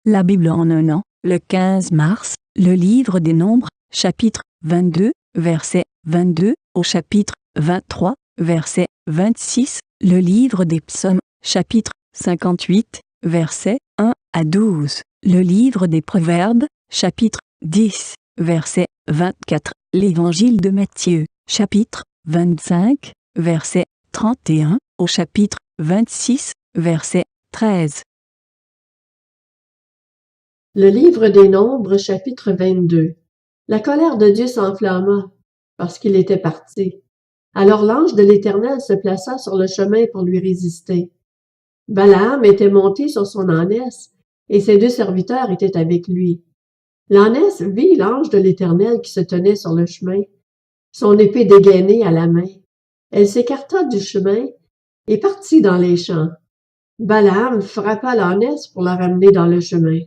La Bible en un an, le 15 mars, le livre des Nombres, chapitre 22, verset 22, au chapitre 23, verset 26, le livre des Psaumes, chapitre 58, versets 1 à 12, le livre des Proverbes, chapitre 10, verset 24, l'évangile de Matthieu, chapitre 25, verset 31, au chapitre 26, verset 13. Le livre des Nombres, chapitre 22. La colère de Dieu s'enflamma, parce qu'il était parti. Alors l'ange de l'Éternel se plaça sur le chemin pour lui résister. Balaam était monté sur son ânesse, et ses 2 serviteurs étaient avec lui. L'ânesse vit l'ange de l'Éternel qui se tenait sur le chemin, son épée dégainée à la main. Elle s'écarta du chemin et partit dans les champs. Balaam frappa l'ânesse pour la ramener dans le chemin.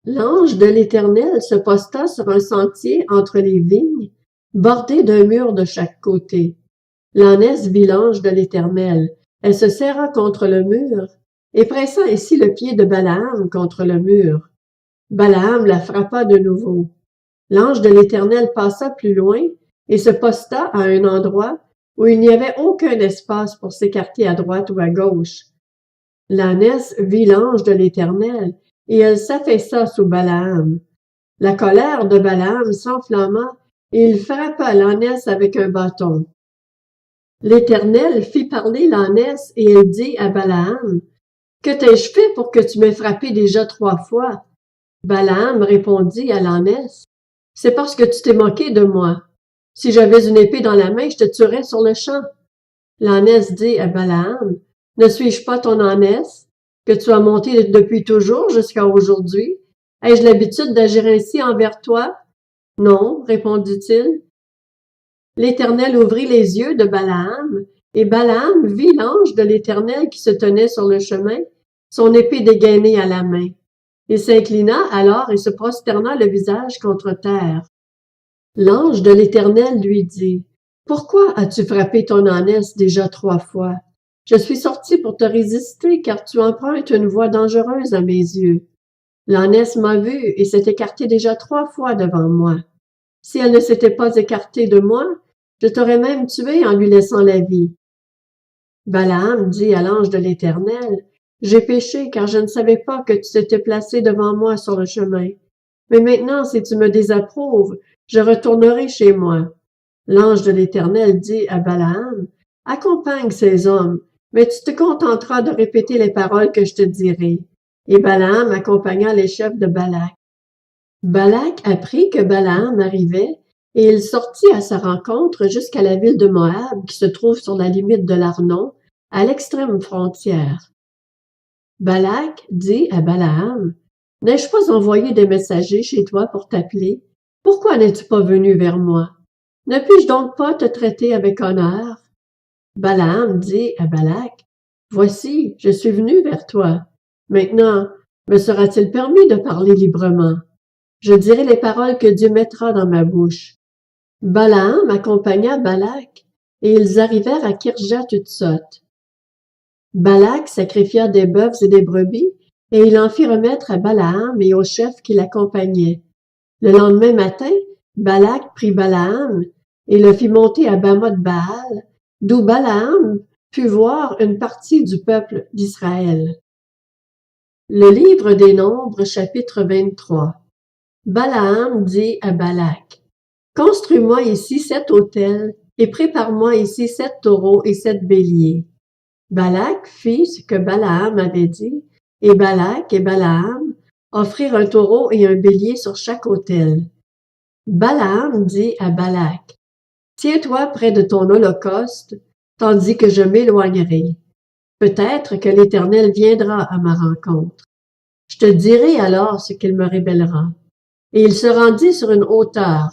L'ange de l'Éternel se posta sur un sentier entre les vignes, bordé d'un mur de chaque côté. L'ânesse vit l'ange de l'Éternel. Elle se serra contre le mur et pressa ainsi le pied de Balaam contre le mur. Balaam la frappa de nouveau. L'ange de l'Éternel passa plus loin et se posta à un endroit où il n'y avait aucun espace pour s'écarter à droite ou à gauche. L'ânesse vit l'ange de l'Éternel et elle s'affaissa sous Balaam. La colère de Balaam s'enflamma et il frappa l'ânesse avec un bâton. L'Éternel fit parler l'ânesse et elle dit à Balaam, « Que t'ai-je fait pour que tu m'aies frappé déjà 3 fois? » Balaam répondit à l'ânesse, « C'est parce que tu t'es moqué de moi. Si j'avais une épée dans la main, je te tuerais sur le champ. » L'ânesse dit à Balaam, « Ne suis-je pas ton ânesse, que tu as monté depuis toujours jusqu'à aujourd'hui? Ai-je l'habitude d'agir ainsi envers toi? » « Non, répondit-il. L'Éternel ouvrit les yeux de Balaam, et Balaam vit l'ange de l'Éternel qui se tenait sur le chemin, son épée dégainée à la main. Il s'inclina alors et se prosterna le visage contre terre. L'ange de l'Éternel lui dit, « Pourquoi as-tu frappé ton ânesse déjà 3 fois? Je suis sorti pour te résister, car tu empruntes une voie dangereuse à mes yeux. L'ânesse m'a vu et s'est écartée déjà 3 fois devant moi. Si elle ne s'était pas écartée de moi, je t'aurais même tué en lui laissant la vie. » Balaam dit à l'ange de l'Éternel, « J'ai péché, car je ne savais pas que tu t'étais placé devant moi sur le chemin. Mais maintenant, si tu me désapprouves, je retournerai chez moi. » L'ange de l'Éternel dit à Balaam, « Accompagne ces hommes, mais tu te contenteras de répéter les paroles que je te dirai. » Et Balaam accompagna les chefs de Balak. Balak apprit que Balaam arrivait, et il sortit à sa rencontre jusqu'à la ville de Moab, qui se trouve sur la limite de l'Arnon, à l'extrême frontière. Balak dit à Balaam, « N'ai-je pas envoyé des messagers chez toi pour t'appeler? Pourquoi n'es-tu pas venu vers moi? Ne puis-je donc pas te traiter avec honneur? » Balaam dit à Balak, « Voici, je suis venu vers toi. Maintenant, me sera-t-il permis de parler librement? Je dirai les paroles que Dieu mettra dans ma bouche. » Balaam accompagna Balak, et ils arrivèrent à Kirjath-Hutsot. Balak sacrifia des bœufs et des brebis, et il en fit remettre à Balaam et aux chefs qui l'accompagnaient. Le lendemain matin, Balak prit Balaam et le fit monter à Bamoth-Baal, d'où Balaam put voir une partie du peuple d'Israël. Le livre des Nombres, chapitre 23. Balaam dit à Balak, « Construis-moi ici 7 autels, et prépare-moi ici 7 taureaux et 7 béliers. » Balak fit ce que Balaam avait dit, et Balak et Balaam offrirent un taureau et un bélier sur chaque autel. Balaam dit à Balak, « Tiens-toi près de ton holocauste, tandis que je m'éloignerai. Peut-être que l'Éternel viendra à ma rencontre. Je te dirai alors ce qu'il me révélera. » Et il se rendit sur une hauteur.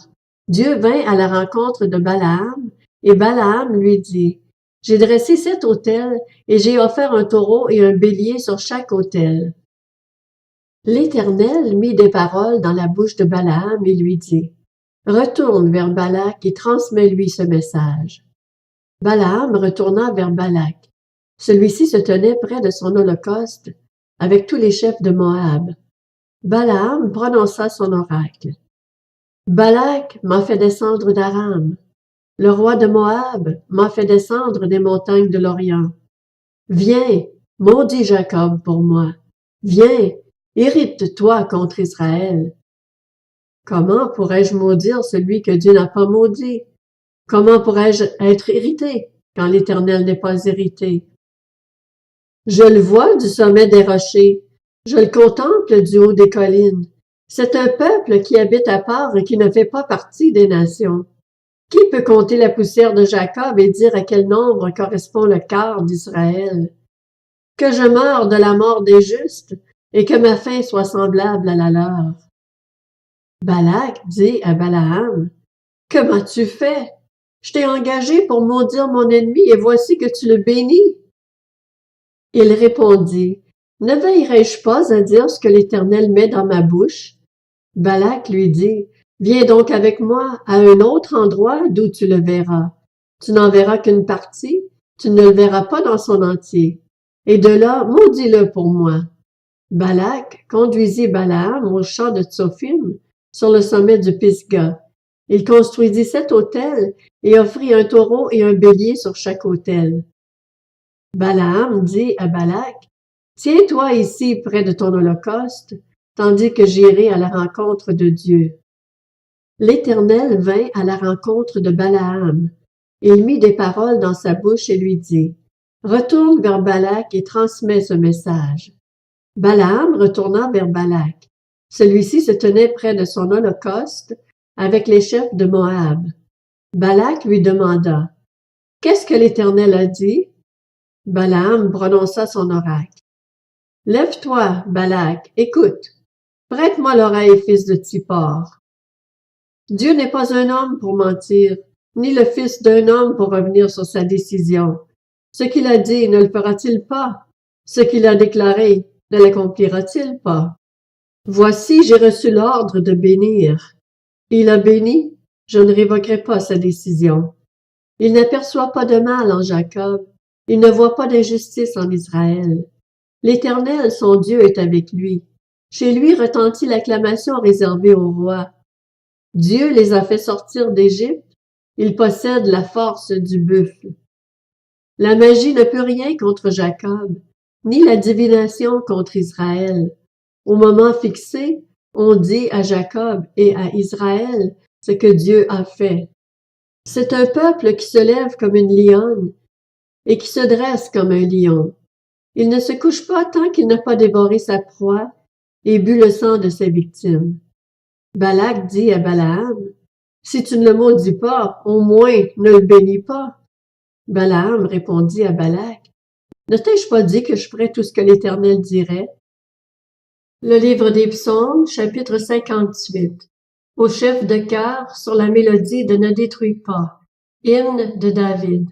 Dieu vint à la rencontre de Balaam, et Balaam lui dit, « J'ai dressé 7 autels, et j'ai offert un taureau et un bélier sur chaque autel. » L'Éternel mit des paroles dans la bouche de Balaam et lui dit, « Retourne vers Balak et transmets-lui ce message. » Balaam retourna vers Balak. Celui-ci se tenait près de son holocauste, avec tous les chefs de Moab. Balaam prononça son oracle. Balak m'a fait descendre d'Aram. Le roi de Moab m'a fait descendre des montagnes de l'Orient. Viens, maudit Jacob pour moi. Viens, irrite-toi contre Israël. Comment pourrais-je maudire celui que Dieu n'a pas maudit? Comment pourrais-je être irrité quand l'Éternel n'est pas irrité? Je le vois du sommet des rochers, je le contemple du haut des collines. C'est un peuple qui habite à part et qui ne fait pas partie des nations. Qui peut compter la poussière de Jacob et dire à quel nombre correspond le quart d'Israël? Que je meure de la mort des justes et que ma fin soit semblable à la leur. Balak dit à Balaam, « Que m'as-tu fait? Je t'ai engagé pour maudire mon ennemi et voici que tu le bénis. » Il répondit, « Ne veillerai-je pas à dire ce que l'Éternel met dans ma bouche? » Balak lui dit, « Viens donc avec moi à un autre endroit d'où tu le verras. Tu n'en verras qu'une partie, tu ne le verras pas dans son entier. Et de là, maudis-le pour moi. » Balak conduisit Balaam au champ de Tsophim, sur le sommet du Pisga. Il construisit 7 autels et offrit un taureau et un bélier sur chaque autel. Balaam dit à Balak, « Tiens-toi ici près de ton holocauste, tandis que j'irai à la rencontre de Dieu. » L'Éternel vint à la rencontre de Balaam. Il mit des paroles dans sa bouche et lui dit, « Retourne vers Balak et transmets ce message. » Balaam retourna vers Balak. Celui-ci se tenait près de son holocauste avec les chefs de Moab. Balak lui demanda, « Qu'est-ce que l'Éternel a dit? » Balaam prononça son oracle. « Lève-toi, Balak, écoute. Prête-moi l'oreille, fils de Tsippor. Dieu n'est pas un homme pour mentir, ni le fils d'un homme pour revenir sur sa décision. Ce qu'il a dit, ne le fera-t-il pas? Ce qu'il a déclaré, ne l'accomplira-t-il pas? Voici, j'ai reçu l'ordre de bénir. Il a béni, je ne révoquerai pas sa décision. Il n'aperçoit pas de mal en Jacob, il ne voit pas d'injustice en Israël. L'Éternel, son Dieu, est avec lui. Chez lui retentit l'acclamation réservée au roi. Dieu les a fait sortir d'Égypte, il possède la force du buffle. La magie ne peut rien contre Jacob, ni la divination contre Israël. Au moment fixé, on dit à Jacob et à Israël ce que Dieu a fait. C'est un peuple qui se lève comme une lionne et qui se dresse comme un lion. Il ne se couche pas tant qu'il n'a pas dévoré sa proie et bu le sang de ses victimes. Balak dit à Balaam, « Si tu ne le maudis pas, au moins ne le bénis pas. » Balaam répondit à Balak, « Ne t'ai-je pas dit que je ferais tout ce que l'Éternel dirait? » Le livre des Psaumes, chapitre 58. Au chef de chœur, sur la mélodie de Ne détruis pas. Hymne de David.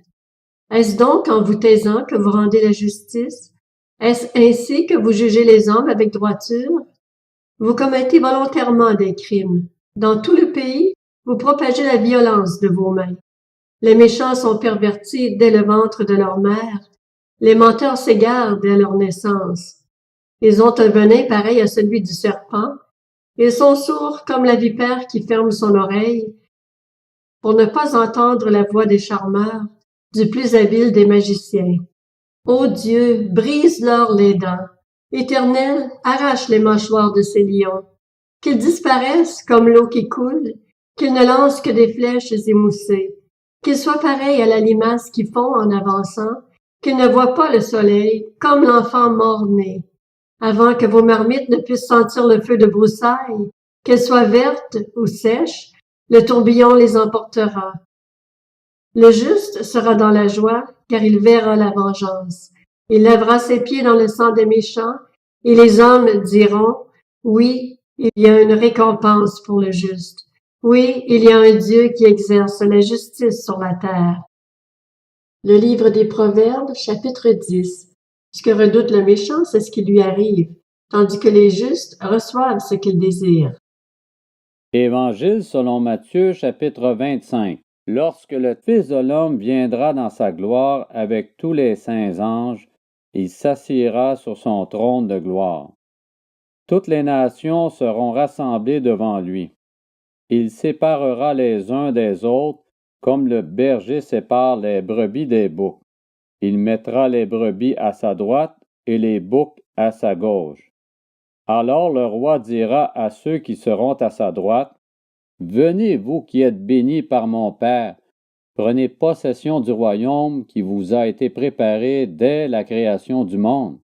Est-ce donc en vous taisant que vous rendez la justice? Est-ce ainsi que vous jugez les hommes avec droiture? Vous commettez volontairement des crimes. Dans tout le pays, vous propagez la violence de vos mains. Les méchants sont pervertis dès le ventre de leur mère. Les menteurs s'égarent dès leur naissance. Ils ont un venin pareil à celui du serpent. Ils sont sourds comme la vipère qui ferme son oreille pour ne pas entendre la voix des charmeurs, du plus habile des magiciens. Ô Dieu, brise-leur les dents. Éternel, arrache les mâchoires de ces lions. Qu'ils disparaissent comme l'eau qui coule, qu'ils ne lancent que des flèches émoussées, qu'ils soient pareils à la limace qui fond en avançant, qu'ils ne voient pas le soleil, comme l'enfant mort-né. Avant que vos marmites ne puissent sentir le feu de broussailles, qu'elles soient vertes ou sèches, le tourbillon les emportera. Le juste sera dans la joie, car il verra la vengeance. Il lavera ses pieds dans le sang des méchants, et les hommes diront, « Oui, il y a une récompense pour le juste. Oui, il y a un Dieu qui exerce la justice sur la terre. » Le livre des Proverbes, chapitre 10. Ce que redoute le méchant, c'est ce qui lui arrive, tandis que les justes reçoivent ce qu'ils désirent. Évangile selon Matthieu, chapitre 25. Lorsque le Fils de l'homme viendra dans sa gloire avec tous les saints anges, il s'assiera sur son trône de gloire. Toutes les nations seront rassemblées devant lui. Il séparera les uns des autres, comme le berger sépare les brebis des boucs. Il mettra les brebis à sa droite et les boucs à sa gauche. Alors le roi dira à ceux qui seront à sa droite, « Venez, vous qui êtes bénis par mon Père, prenez possession du royaume qui vous a été préparé dès la création du monde.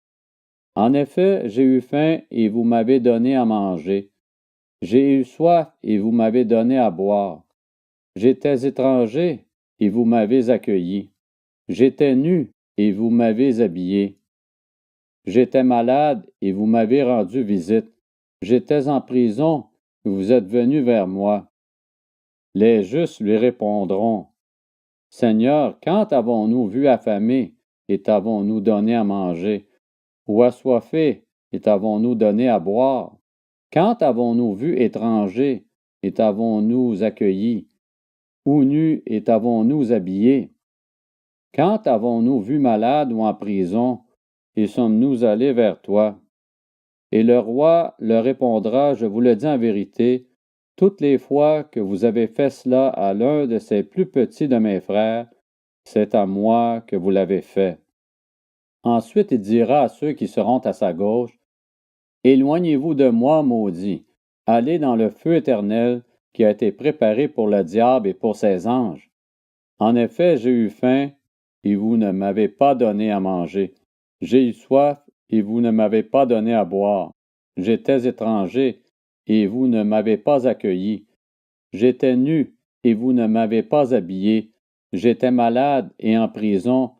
En effet, j'ai eu faim et vous m'avez donné à manger. J'ai eu soif et vous m'avez donné à boire. J'étais étranger et vous m'avez accueilli. J'étais nu et vous m'avez habillé. J'étais malade et vous m'avez rendu visite. J'étais en prison et vous êtes venus vers moi. » Les justes lui répondront, « Seigneur, quand avons-nous vu affamé et t'avons-nous donné à manger, ou assoiffé et t'avons-nous donné à boire? Quand avons-nous vu étranger et t'avons-nous accueilli, ou nu et t'avons-nous habillé? Quand avons-nous vu malade ou en prison et sommes-nous allés vers toi? » Et le roi leur répondra, « Je vous le dis en vérité, toutes les fois que vous avez fait cela à l'un de ces plus petits de mes frères, c'est à moi que vous l'avez fait. » Ensuite il dira à ceux qui seront à sa gauche, « Éloignez-vous de moi, maudits, allez dans le feu éternel qui a été préparé pour le diable et pour ses anges. En effet, j'ai eu faim, et vous ne m'avez pas donné à manger. J'ai eu soif, et vous ne m'avez pas donné à boire. J'étais étranger, et vous ne m'avez pas accueilli. J'étais nu, et vous ne m'avez pas habillé. J'étais malade et en prison,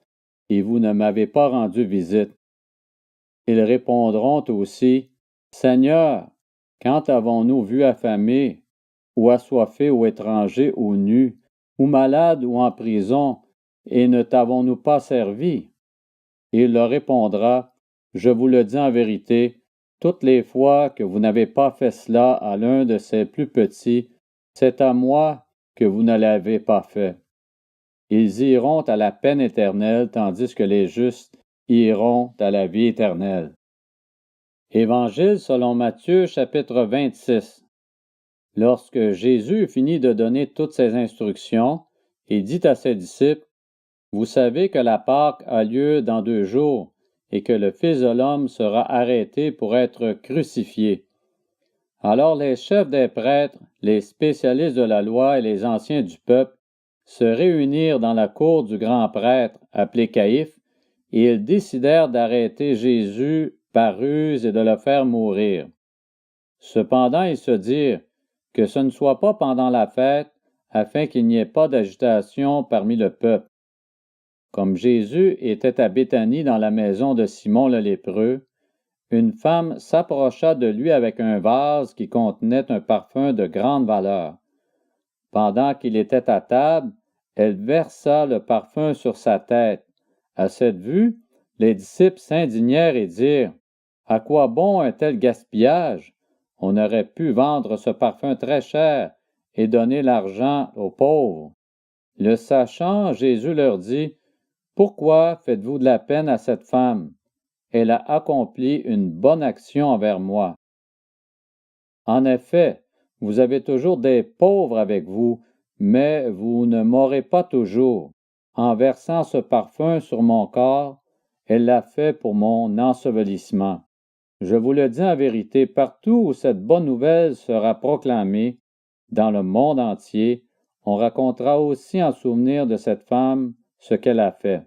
et vous ne m'avez pas rendu visite. » Ils répondront aussi, « Seigneur, quand avons-nous vu affamé, ou assoiffé, ou étranger, ou nu, ou malade, ou en prison, et ne t'avons-nous pas servi? » Et il leur répondra, « Je vous le dis en vérité, toutes les fois que vous n'avez pas fait cela à l'un de ces plus petits, c'est à moi que vous ne l'avez pas fait. » Ils iront à la peine éternelle, tandis que les justes iront à la vie éternelle. Évangile selon Matthieu, chapitre 26. Lorsque Jésus eut fini de donner toutes ses instructions, il dit à ses disciples, « Vous savez que la Pâque a lieu dans 2 jours, et que le Fils de l'homme sera arrêté pour être crucifié. » Alors les chefs des prêtres, les spécialistes de la loi et les anciens du peuple se réunirent dans la cour du grand prêtre, appelé Caïphe, et ils décidèrent d'arrêter Jésus par ruse et de le faire mourir. Cependant, ils se dirent que ce ne soit pas pendant la fête, afin qu'il n'y ait pas d'agitation parmi le peuple. Comme Jésus était à Béthanie dans la maison de Simon le lépreux, une femme s'approcha de lui avec un vase qui contenait un parfum de grande valeur. Pendant qu'il était à table, elle versa le parfum sur sa tête. À cette vue, les disciples s'indignèrent et dirent, « À quoi bon un tel gaspillage? On aurait pu vendre ce parfum très cher et donner l'argent aux pauvres. » Le sachant, Jésus leur dit, « Pourquoi faites-vous de la peine à cette femme? Elle a accompli une bonne action envers moi. En effet, vous avez toujours des pauvres avec vous, mais vous ne m'aurez pas toujours. En versant ce parfum sur mon corps, elle l'a fait pour mon ensevelissement. Je vous le dis en vérité, partout où cette bonne nouvelle sera proclamée, dans le monde entier, on racontera aussi en souvenir de cette femme ce qu'elle a fait. »